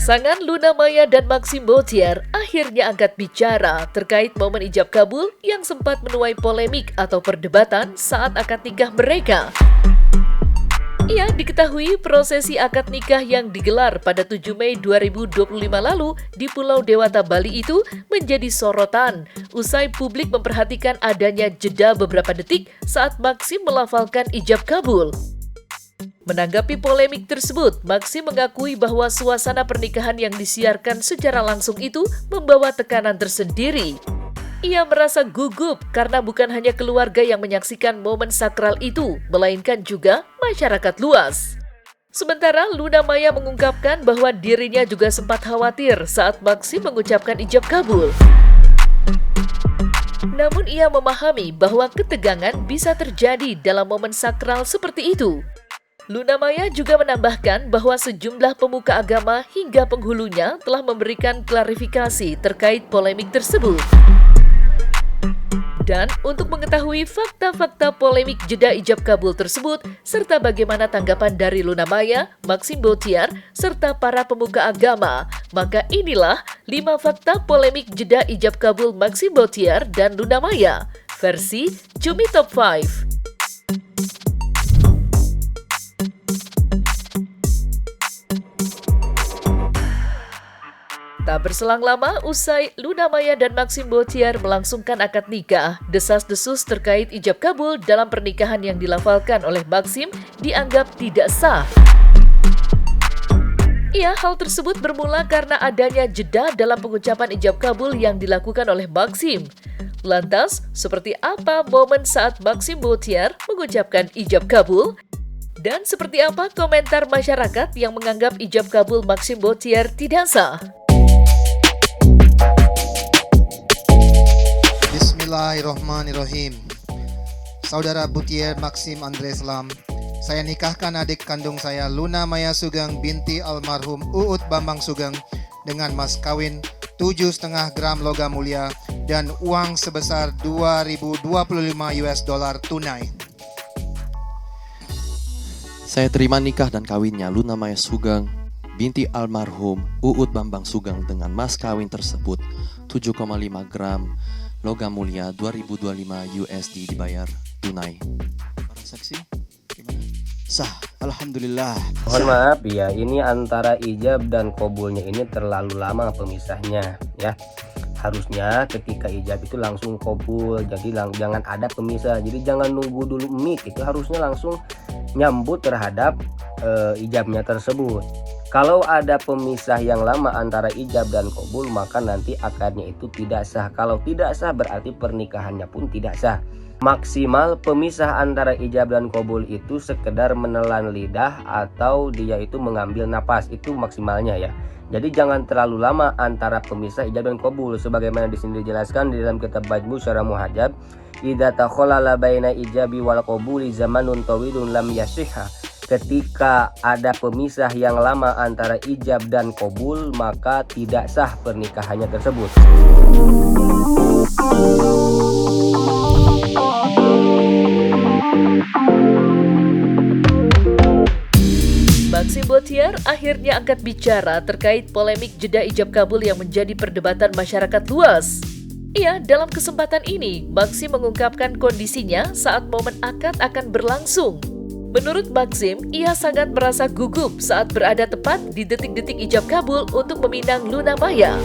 Pasangan Luna Maya dan Maxim Bautier akhirnya angkat bicara terkait momen ijab kabul yang sempat menuai polemik atau perdebatan saat akad nikah mereka. Ia diketahui prosesi akad nikah yang digelar pada 7 Mei 2025 lalu di Pulau Dewata, Bali itu menjadi sorotan usai publik memperhatikan adanya jeda beberapa detik saat Maxim melafalkan ijab kabul. Menanggapi polemik tersebut, Maxim mengakui bahwa suasana pernikahan yang disiarkan secara langsung itu membawa tekanan tersendiri. Ia merasa gugup karena bukan hanya keluarga yang menyaksikan momen sakral itu, melainkan juga masyarakat luas. Sementara Luna Maya mengungkapkan bahwa dirinya juga sempat khawatir saat Maxim mengucapkan ijab kabul. Namun ia memahami bahwa ketegangan bisa terjadi dalam momen sakral seperti itu. Luna Maya juga menambahkan bahwa sejumlah pemuka agama hingga penghulunya telah memberikan klarifikasi terkait polemik tersebut. Dan untuk mengetahui fakta-fakta polemik jeda ijab kabul tersebut, serta bagaimana tanggapan dari Luna Maya, Maxim Bautier, serta para pemuka agama, maka inilah 5 fakta polemik jeda ijab kabul Maxim Bautier dan Luna Maya, versi Cumi Top 5. Tak berselang lama, usai Luna Maya dan Maxim Bautier melangsungkan akad nikah, desas-desus terkait ijab kabul dalam pernikahan yang dilafalkan oleh Maxim dianggap tidak sah. Hal tersebut bermula karena adanya jeda dalam pengucapan ijab kabul yang dilakukan oleh Maxim. Lantas, seperti apa momen saat Maxim Bautier mengucapkan ijab kabul? Dan seperti apa komentar masyarakat yang menganggap ijab kabul Maxim Bautier tidak sah? Bismillahirrahmanirrahim. Saudara Bautier Maxim Andre Islam, saya nikahkan adik kandung saya Luna Maya Sugeng binti almarhum Uut Bambang Sugeng dengan mas kawin 7,5 gram logam mulia dan uang sebesar 2025 US dollar tunai. Saya terima nikah dan kawinnya Luna Maya Sugeng binti almarhum Uut Bambang Sugeng dengan mas kawin tersebut 7,5 gram logam mulia 2025 USD dibayar tunai. Para saksi gimana? Sah, alhamdulillah. Mohon maaf ya, ini antara ijab dan qabulnya ini terlalu lama pemisahnya ya. Harusnya ketika ijab itu langsung qabul, jadi jangan ada pemisah. Jadi jangan nunggu dulu mik, itu harusnya langsung nyambut terhadap ijabnya tersebut. Kalau ada pemisah yang lama antara ijab dan qabul, maka nanti akadnya itu tidak sah. Kalau tidak sah berarti pernikahannya pun tidak sah. Maksimal pemisah antara ijab dan qabul itu sekedar menelan lidah atau dia itu mengambil napas, itu maksimalnya ya. Jadi jangan terlalu lama antara pemisah ijab dan qabul, sebagaimana di sini dijelaskan di dalam kitab Majmu' Syarah Muhadzab, idza takhalala baina ijabi wal qabuli zamanun tawilun lam yasihha. Ketika ada pemisah yang lama antara ijab dan qabul, maka tidak sah pernikahannya tersebut. Maxim Bautier akhirnya angkat bicara terkait polemik jeda ijab kabul yang menjadi perdebatan masyarakat luas. Dalam kesempatan ini, Maxim mengungkapkan kondisinya saat momen akad akan berlangsung. Menurut Maxim, ia sangat merasa gugup saat berada tepat di detik-detik ijab kabul untuk meminang Luna Maya.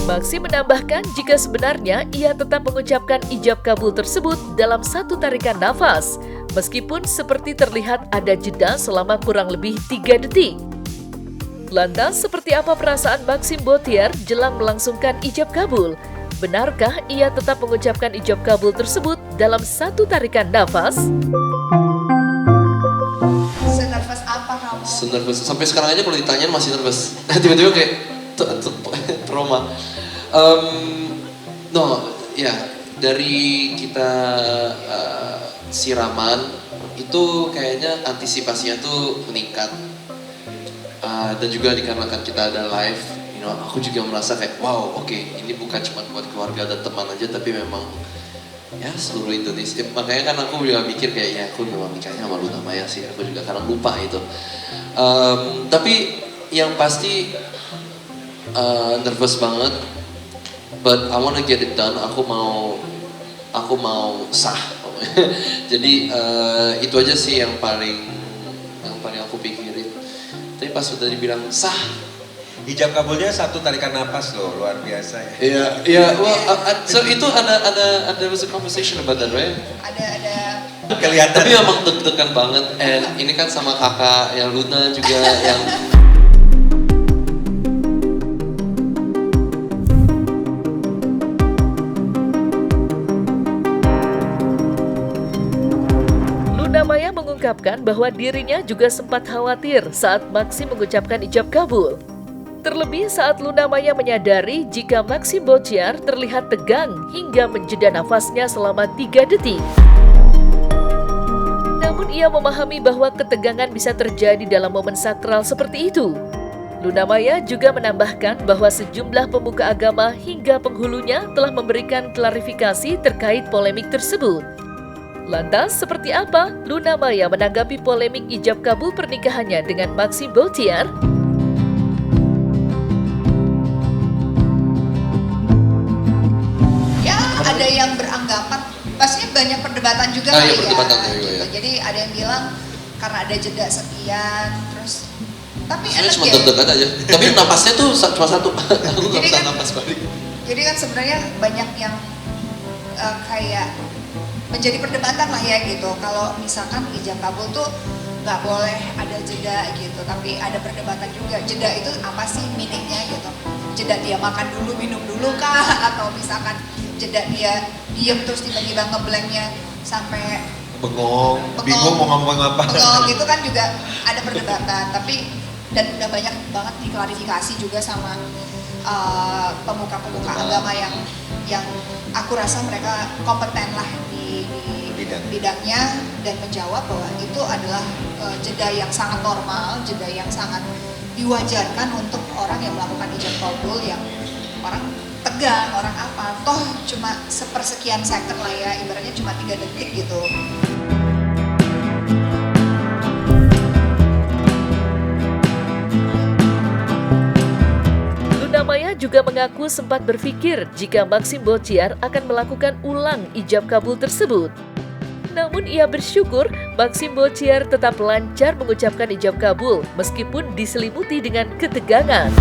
Maxim menambahkan jika sebenarnya ia tetap mengucapkan ijab kabul tersebut dalam satu tarikan nafas, meskipun seperti terlihat ada jeda selama kurang lebih 3 detik. Lantas, seperti apa perasaan Maxim Bautier jelang melangsungkan ijab kabul? Benarkah ia tetap mengucapkan ijab kabul tersebut dalam satu tarikan nafas? Senervous apa kamu? Senervous. Sampai sekarang aja kalau ditanyain masih nervous. Tiba-tiba kayak trauma. Dari kita siraman itu kayaknya antisipasinya tuh meningkat. Dan juga dikarenakan kita ada live, aku juga merasa kayak wow, oke, ini bukan cuma buat keluarga dan teman aja, tapi memang ya seluruh Indonesia. Makanya kan aku juga mikir kayak ya aku memang nikahnya sama Luna Maya sih, aku juga kadang lupa itu. Tapi yang pasti nervous banget, but I wanna get it done. Aku mau sah. Jadi itu aja sih yang paling aku pikirin. Tapi pas sudah dibilang sah, Ijab kabulnya satu tarikan napas loh, luar biasa ya. iya. Well, so itu ada was a conversation about that, right? Ada Kelihatan. Tapi memang deg-degan banget. And ini kan sama kakak yang Luna juga yang Luna Maya mengungkapkan bahwa dirinya juga sempat khawatir saat Maxim mengucapkan ijab kabul. Terlebih saat Luna Maya menyadari jika Maxim Botiar terlihat tegang hingga menjeda nafasnya selama 3 detik. Namun ia memahami bahwa ketegangan bisa terjadi dalam momen sakral seperti itu. Luna Maya juga menambahkan bahwa sejumlah pemuka agama hingga penghulunya telah memberikan klarifikasi terkait polemik tersebut. Lantas, seperti apa Luna Maya menanggapi polemik ijab kabul pernikahannya dengan Maxim Botiar? ya ada yang beranggapan pastinya banyak perdebatan juga iya, kali perdebatan, ya. iya. Gitu. Jadi ada yang bilang karena ada jeda sekian, terus tapi sebenarnya cuma enak ya. deg-degan aja. Tapi napasnya tuh cuma satu. Aku nggak Jadi bisa kan- napas balik. Jadi kan sebenarnya banyak yang kayak menjadi perdebatan lah ya gitu. Kalau misalkan ijab kabul tuh nggak boleh ada jeda gitu, tapi ada perdebatan juga. Jeda itu apa sih meaningnya gitu? Jeda dia makan dulu, minum dulu kah? Atau misalkan jeda dia diem terus tiba-tiba ngeblanknya sampai Bengong, bingung mau ngomong apa. bengong gitu kan juga ada perdebatan. Tapi dan udah banyak banget diklarifikasi juga sama pemuka-pemuka agama yang aku rasa mereka kompeten lah di bidangnya dan menjawab bahwa itu adalah jeda yang sangat normal, jeda yang sangat diwajarkan untuk orang yang melakukan ijab kabul yang orang tegang, orang apa, toh cuma sepersekian second lah ya, ibaratnya cuma 3 detik gitu. Luna Maya juga mengaku sempat berpikir jika Maxim Botiar akan melakukan ulang ijab kabul tersebut. Namun ia bersyukur Maxim Botiar tetap lancar mengucapkan ijab kabul meskipun diselimuti dengan ketegangan.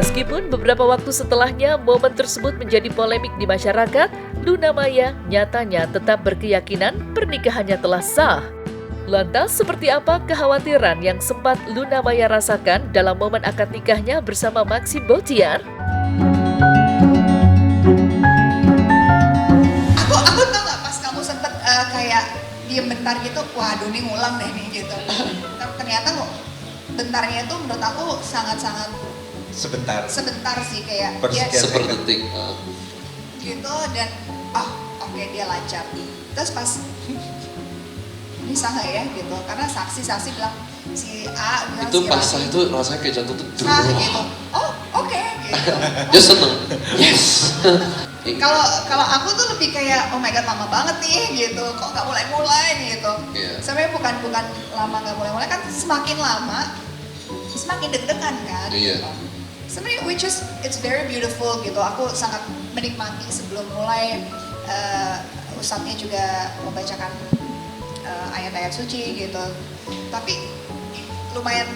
Meskipun beberapa waktu setelahnya momen tersebut menjadi polemik di masyarakat, Luna Maya nyatanya tetap berkeyakinan pernikahannya telah sah. Lantas seperti apa kekhawatiran yang sempat Luna Maya rasakan dalam momen akad nikahnya bersama Maxim Botiar? Aku tau gak pas kamu sempet kayak diem bentar gitu, wah Doni ngulang deh nih gitu. Ternyata kok bentarnya itu menurut aku sangat-sangat Sebentar. sih kayak Persekian. dia Seperdetik. gitu dan oke, dia lancar. Terus pas ini sah nggak ya gitu, karena saksi bilang si A bilang Itu si pas Rani sah itu rasanya kayak jatuh tuh. sah gitu. Oh oke gitu. Dia seneng. Yes. Kalau aku tuh lebih kayak oh my god lama banget nih gitu, kok nggak mulai gitu. Iya. Sebenarnya bukan lama nggak mulai kan semakin lama semakin deg-degan kan. Iya. Gitu. Sebenarnya which is it's very beautiful gitu. Aku sangat menikmati sebelum mulai ustadznya juga membacakan ayat-ayat suci gitu. Tapi lumayan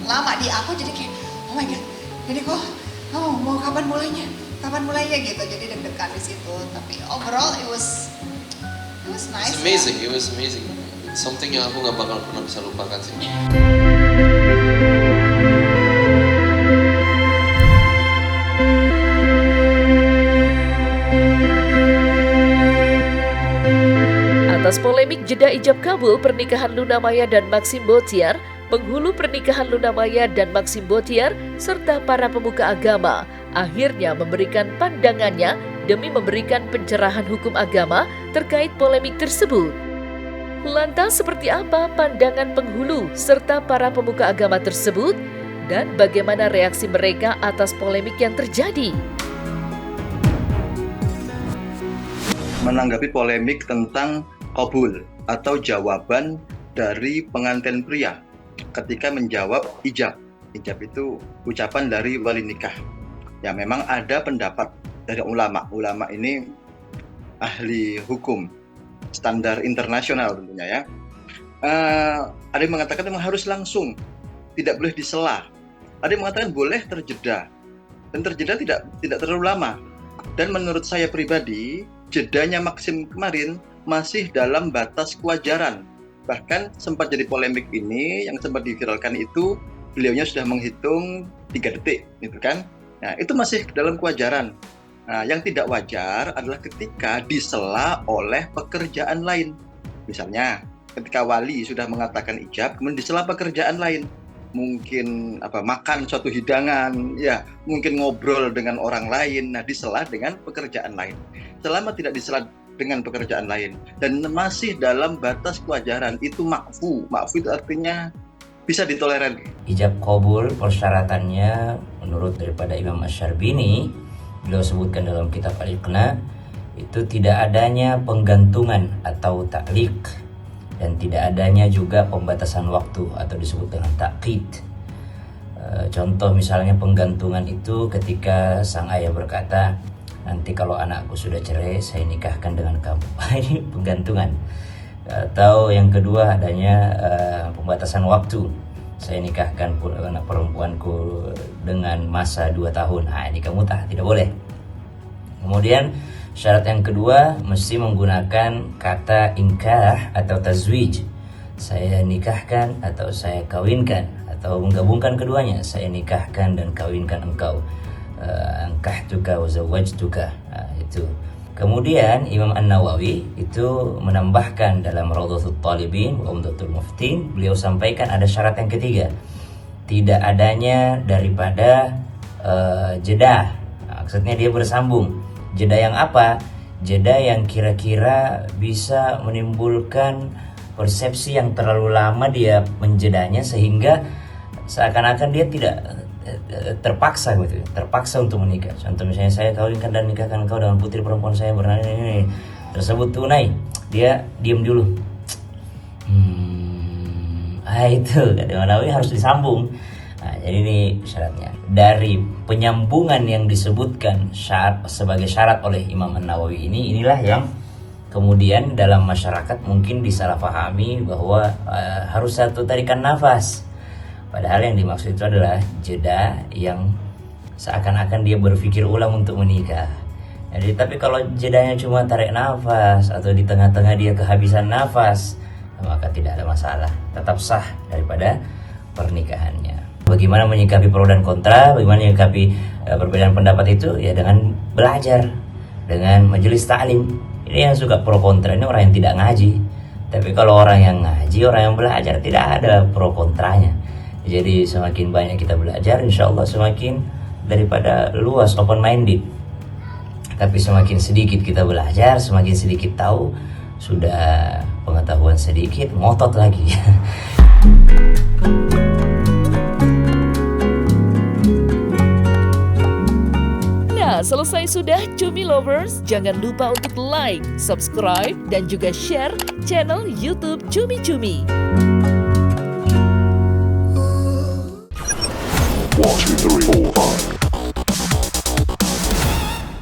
lama di aku jadi kayak oh my god, jadi kok mau kapan mulainya gitu. Jadi deg-degan di situ. Tapi overall it was nice. It's amazing. It was amazing. Something yang aku nggak bakal pernah bisa lupakan sih. Atas polemik jeda ijab kabul pernikahan Luna Maya dan Maxim Botiar, penghulu pernikahan Luna Maya dan Maxim Botiar, serta para pemuka agama akhirnya memberikan pandangannya demi memberikan pencerahan hukum agama terkait polemik tersebut. Lantas seperti apa pandangan penghulu serta para pemuka agama tersebut? Dan bagaimana reaksi mereka atas polemik yang terjadi? Menanggapi polemik tentang qabul atau jawaban dari pengantin pria ketika menjawab ijab. Ijab itu ucapan dari wali nikah. Ya memang ada pendapat dari ulama. Ulama ini ahli hukum standar internasional tentunya ya. Ada yang mengatakan memang harus langsung, tidak boleh disela. Ada yang mengatakan boleh terjeda, dan terjeda tidak terlalu lama. Dan menurut saya pribadi, jedanya Maxim kemarin masih dalam batas kewajaran. Bahkan sempat jadi polemik ini, yang sempat diviralkan itu, beliaunya sudah menghitung 3 detik, gitu kan? Nah, itu masih dalam kewajaran. Nah, yang tidak wajar adalah ketika disela oleh pekerjaan lain. Misalnya, ketika wali sudah mengatakan ijab, kemudian disela pekerjaan lain. Mungkin makan suatu hidangan, ya, mungkin ngobrol dengan orang lain, nah disela dengan pekerjaan lain. Selama tidak disela dengan pekerjaan lain dan masih dalam batas kewajaran, itu makfu. Makfu itu artinya bisa ditoleran. Ijab qabul persyaratannya menurut daripada Imam Asy-Syarbini, beliau sebutkan dalam kitab Al-Iqna, itu tidak adanya penggantungan atau ta'liq, dan tidak adanya juga pembatasan waktu atau disebut dengan ta'qid. Contoh misalnya penggantungan itu ketika sang ayah berkata, nanti kalau anakku sudah cerai saya nikahkan dengan kamu. Ini penggantungan. Atau yang kedua adanya pembatasan waktu, saya nikahkan anak perempuanku dengan masa 2 tahun. Nah ini kamu tidak boleh. Kemudian syarat yang kedua mesti menggunakan kata inkah atau tazwij, saya nikahkan atau saya kawinkan, atau menggabungkan keduanya, saya nikahkan dan kawinkan engkau, ankahtuka wa zawwajtuka. Nah, itu. Kemudian Imam An-Nawawi itu menambahkan dalam Raudhatul Talibin wa Umdatul Muftin, beliau sampaikan ada syarat yang ketiga, tidak adanya daripada jeda. Maksudnya dia bersambung. Jeda yang apa? Jeda yang kira-kira bisa menimbulkan persepsi yang terlalu lama dia menjedanya sehingga seakan-akan dia tidak terpaksa gitu, terpaksa untuk menikah. Contoh misalnya saya kawinkan dan nikahkan engkau dengan putri perempuan saya bernama ini tersebut tunai, dia diam dulu. Itu kadang-kadang harus disambung. Nah, jadi ini syaratnya. Dari penyambungan yang disebutkan sebagai syarat oleh Imam An-Nawawi inilah yang kemudian dalam masyarakat mungkin disalahpahami bahwa harus satu tarikan nafas. Padahal yang dimaksud itu adalah jeda yang seakan-akan dia berpikir ulang untuk menikah. Jadi tapi kalau jedanya cuma tarik nafas atau di tengah-tengah dia kehabisan nafas, maka tidak ada masalah, tetap sah daripada pernikahannya. Bagaimana menyikapi pro dan kontra, bagaimana menyikapi perbedaan pendapat itu, ya dengan belajar, dengan majelis ta'lim. Ini yang suka pro kontra ini orang yang tidak ngaji. Tapi kalau orang yang ngaji, orang yang belajar, tidak ada pro kontranya. Jadi semakin banyak kita belajar, insya Allah semakin daripada luas, open minded. Tapi semakin sedikit kita belajar, semakin sedikit tahu, sudah pengetahuan sedikit, ngotot lagi. Nah, selesai sudah Cumi Lovers. Jangan lupa untuk like, subscribe, dan juga share channel YouTube Cumi Cumi. 1, 2, 3, 4, 5